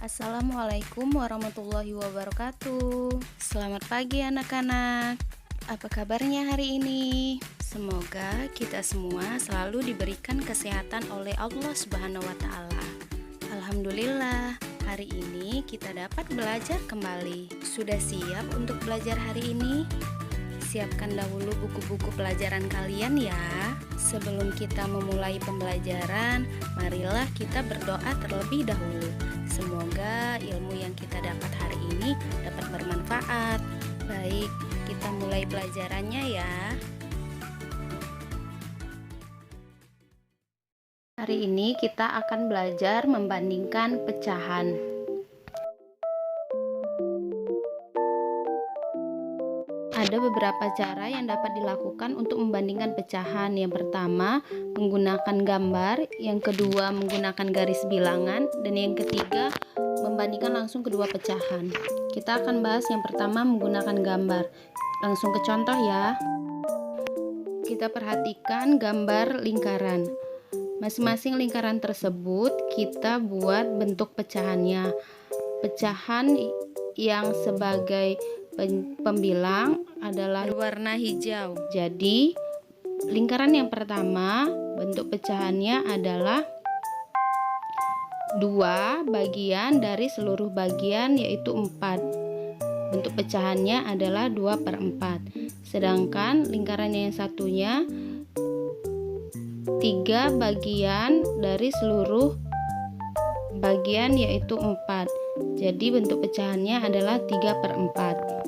Assalamualaikum warahmatullahi wabarakatuh. Selamat pagi anak-anak. Apa kabarnya hari ini? Semoga kita semua selalu diberikan kesehatan oleh Allah Subhanahu wa taala. Alhamdulillah, hari ini kita dapat belajar kembali. Sudah siap untuk belajar hari ini? Siapkan dahulu buku-buku pelajaran kalian ya. Sebelum kita memulai pembelajaran, marilah kita berdoa terlebih dahulu. Semoga ilmu yang kita dapat hari ini dapat bermanfaat. Baik, kita mulai pelajarannya ya. Hari ini kita akan belajar membandingkan pecahan. Ada beberapa cara yang dapat dilakukan untuk membandingkan pecahan. Yang pertama, menggunakan gambar. Yang kedua, menggunakan garis bilangan. Dan yang ketiga, membandingkan langsung kedua pecahan. Kita akan bahas yang pertama, menggunakan gambar. Langsung ke contoh ya. Kita perhatikan gambar lingkaran. Masing-masing lingkaran tersebut kita buat bentuk pecahannya. Pecahan yang sebagai pembilang adalah warna hijau. Jadi lingkaran yang pertama bentuk pecahannya adalah 2 bagian dari seluruh bagian, yaitu 4. Bentuk pecahannya adalah 2/4. Sedangkan lingkaran yang satunya 3 bagian dari seluruh bagian, yaitu 4. Jadi bentuk pecahannya adalah 3/4.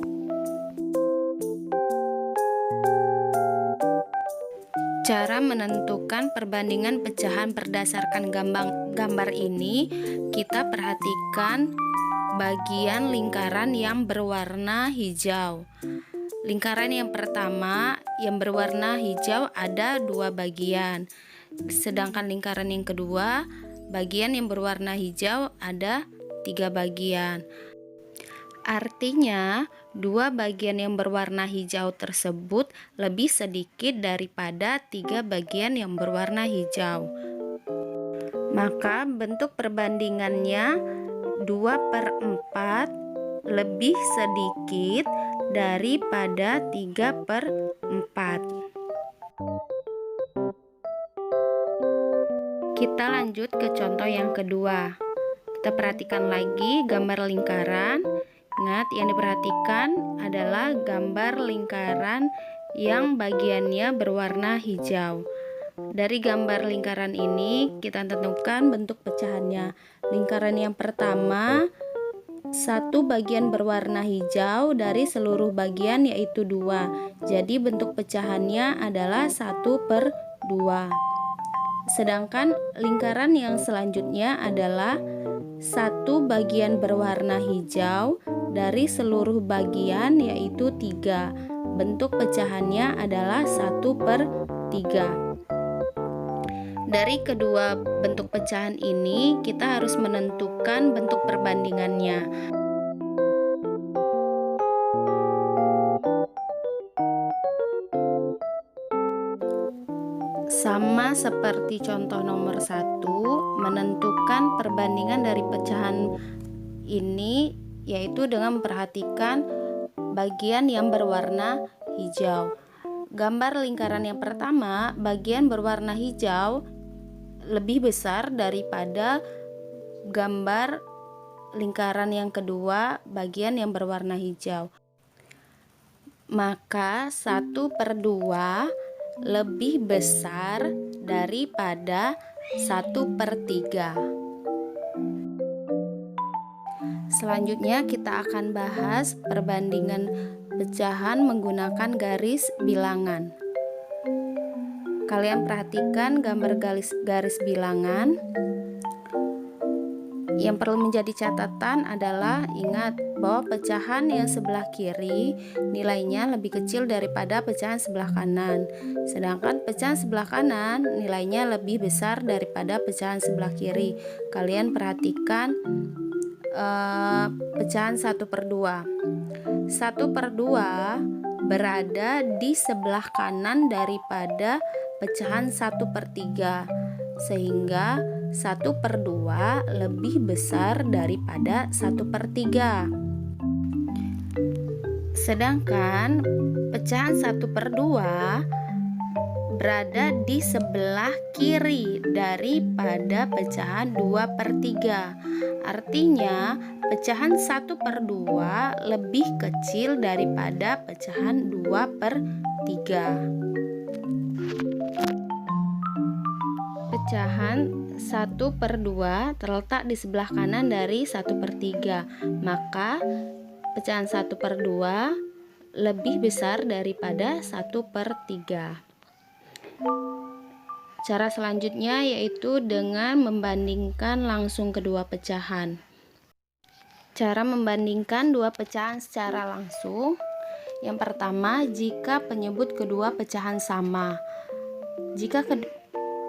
Cara menentukan perbandingan pecahan berdasarkan gambar ini, kita perhatikan bagian lingkaran yang berwarna hijau. Lingkaran yang pertama yang berwarna hijau ada 2 bagian. Sedangkan lingkaran yang kedua, bagian yang berwarna hijau ada 3 bagian. Artinya, 2 bagian yang berwarna hijau tersebut lebih sedikit daripada 3 bagian yang berwarna hijau. Maka bentuk perbandingannya 2/4 lebih sedikit daripada 3/4. Kita lanjut ke contoh yang kedua. Kita perhatikan lagi gambar lingkaran. Ingat, yang diperhatikan adalah gambar lingkaran yang bagiannya berwarna hijau. Dari gambar lingkaran ini kita tentukan bentuk pecahannya. Lingkaran yang pertama 1 bagian berwarna hijau dari seluruh bagian, yaitu 2. Jadi bentuk pecahannya adalah 1/2. Sedangkan lingkaran yang selanjutnya adalah 1 bagian berwarna hijau dari seluruh bagian, yaitu 3. Bentuk pecahannya adalah 1/3. Dari kedua bentuk pecahan ini, kita harus menentukan bentuk perbandingannya. Sama seperti contoh nomor 1, menentukan perbandingan dari pecahan ini yaitu dengan memperhatikan bagian yang berwarna hijau. Gambar lingkaran yang pertama, bagian berwarna hijau lebih besar daripada gambar lingkaran yang kedua, bagian yang berwarna hijau. Maka 1/2 lebih besar daripada 1/3. Selanjutnya kita akan bahas perbandingan pecahan menggunakan garis bilangan. Kalian perhatikan gambar garis bilangan. Yang perlu menjadi catatan adalah ingat bahwa pecahan yang sebelah kiri nilainya lebih kecil daripada pecahan sebelah kanan. Sedangkan pecahan sebelah kanan nilainya lebih besar daripada pecahan sebelah kiri. Kalian perhatikan pecahan 1/2. 1/2 berada di sebelah kanan daripada pecahan 1/3, sehingga 1/2 lebih besar daripada 1/3. Sedangkan pecahan 1/2 berada di sebelah kiri daripada pecahan 2/3. Artinya pecahan 1/2 lebih kecil daripada pecahan 2/3. Pecahan 1/2 terletak di sebelah kanan dari 1/3, maka pecahan 1/2 lebih besar daripada 1/3. Cara selanjutnya yaitu dengan membandingkan langsung kedua pecahan. Cara membandingkan dua pecahan secara langsung. Yang pertama, jika penyebut kedua pecahan sama. Jika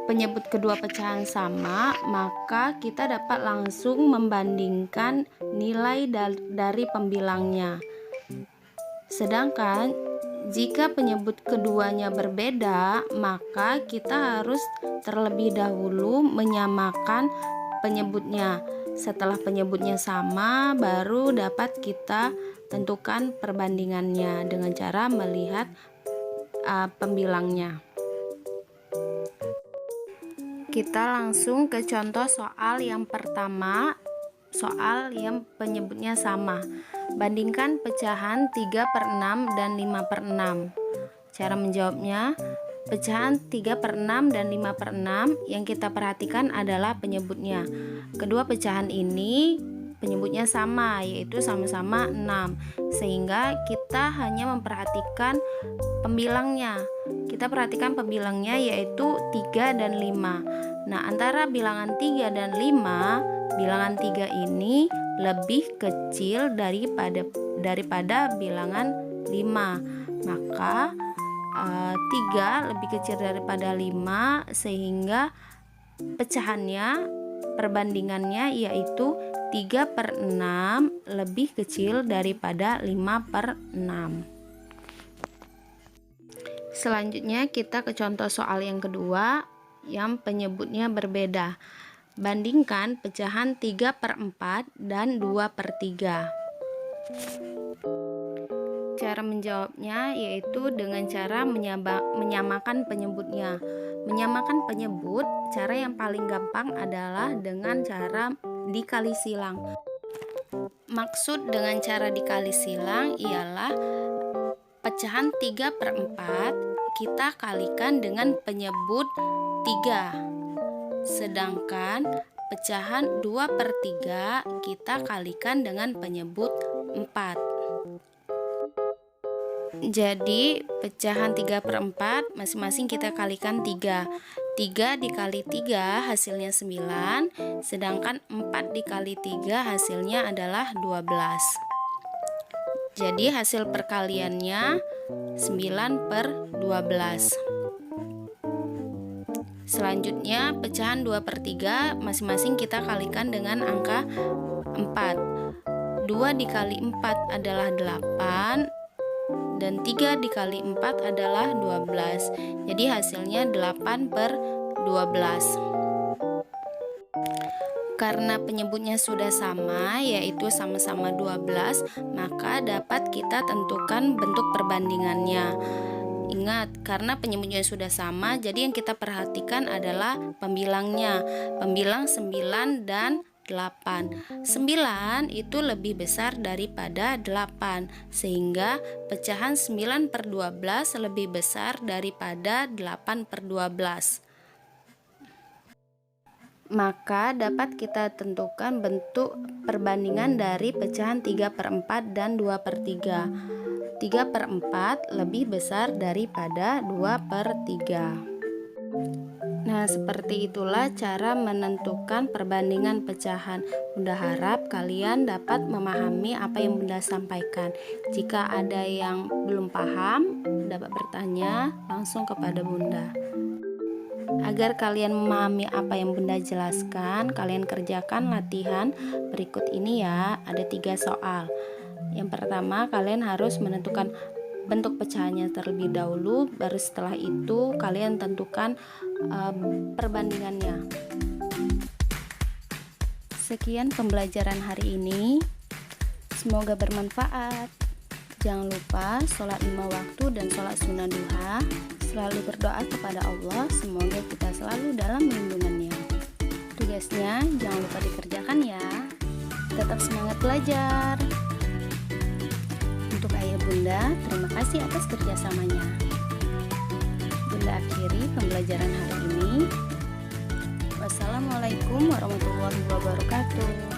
penyebut kedua pecahan sama, maka kita dapat langsung membandingkan nilai dari pembilangnya. Sedangkan jika penyebut keduanya berbeda, maka kita harus terlebih dahulu menyamakan penyebutnya. Setelah penyebutnya sama, baru dapat kita tentukan perbandingannya dengan cara melihat pembilangnya. Kita langsung ke contoh soal yang pertama, soal yang penyebutnya sama. Bandingkan pecahan 3/6 dan 5/6. Cara menjawabnya, pecahan 3/6 dan 5/6 yang kita perhatikan adalah penyebutnya. Kedua pecahan ini penyebutnya sama, yaitu sama-sama 6. Sehingga kita hanya memperhatikan pembilangnya. Kita perhatikan pembilangnya yaitu 3 dan 5. Nah, antara bilangan 3 dan 5, bilangan 3 ini lebih kecil daripada bilangan 5. Maka 3 lebih kecil daripada 5, sehingga pecahannya, perbandingannya yaitu 3/6 lebih kecil daripada 5/6. Selanjutnya kita ke contoh soal yang kedua yang penyebutnya berbeda. Bandingkan pecahan 3/4 dan 2/3. Cara menjawabnya yaitu dengan cara menyamakan penyebutnya. Menyamakan penyebut, cara yang paling gampang adalah dengan cara dikali silang. Maksud dengan cara dikali silang ialah pecahan 3/4 kita kalikan dengan penyebut 3. Sedangkan pecahan 2/3 kita kalikan dengan penyebut 4. Jadi pecahan 3/4 masing-masing kita kalikan 3. 3 dikali 3 hasilnya 9, sedangkan 4 dikali 3 hasilnya adalah 12. Jadi hasil perkaliannya 9/12. Selanjutnya pecahan 2/3 masing-masing kita kalikan dengan angka 4. 2 dikali 4 adalah 8 dan 3 dikali 4 adalah 12. Jadi hasilnya 8/12. Karena penyebutnya sudah sama, yaitu sama-sama 12, maka dapat kita tentukan bentuk perbandingannya. Ingat, karena penyebutnya sudah sama, jadi yang kita perhatikan adalah pembilangnya. Pembilang 9 dan 8. 9 itu lebih besar daripada 8, sehingga pecahan 9/12 lebih besar daripada 8/12. Maka dapat kita tentukan bentuk perbandingan dari pecahan 3/4 dan 2/3. 3/4 lebih besar daripada 2/3. Nah, seperti itulah cara menentukan perbandingan pecahan. Bunda harap kalian dapat memahami apa yang Bunda sampaikan. Jika ada yang belum paham, dapat bertanya langsung kepada Bunda. Agar kalian memahami apa yang Bunda jelaskan, kalian kerjakan latihan berikut ini ya. Ada 3 soal. Yang pertama, kalian harus menentukan bentuk pecahannya terlebih dahulu, baru setelah itu kalian tentukan perbandingannya. Sekian pembelajaran hari ini. Semoga bermanfaat. Jangan lupa sholat 5 waktu dan sholat sunnah duha. Selalu berdoa kepada Allah, semoga kita selalu dalam lindungannya. Tugasnya jangan lupa dikerjakan ya. Tetap semangat belajar. Untuk ayah bunda, terima kasih atas kerjasamanya. Bunda akhiri pembelajaran hari ini. Wassalamualaikum warahmatullahi wabarakatuh.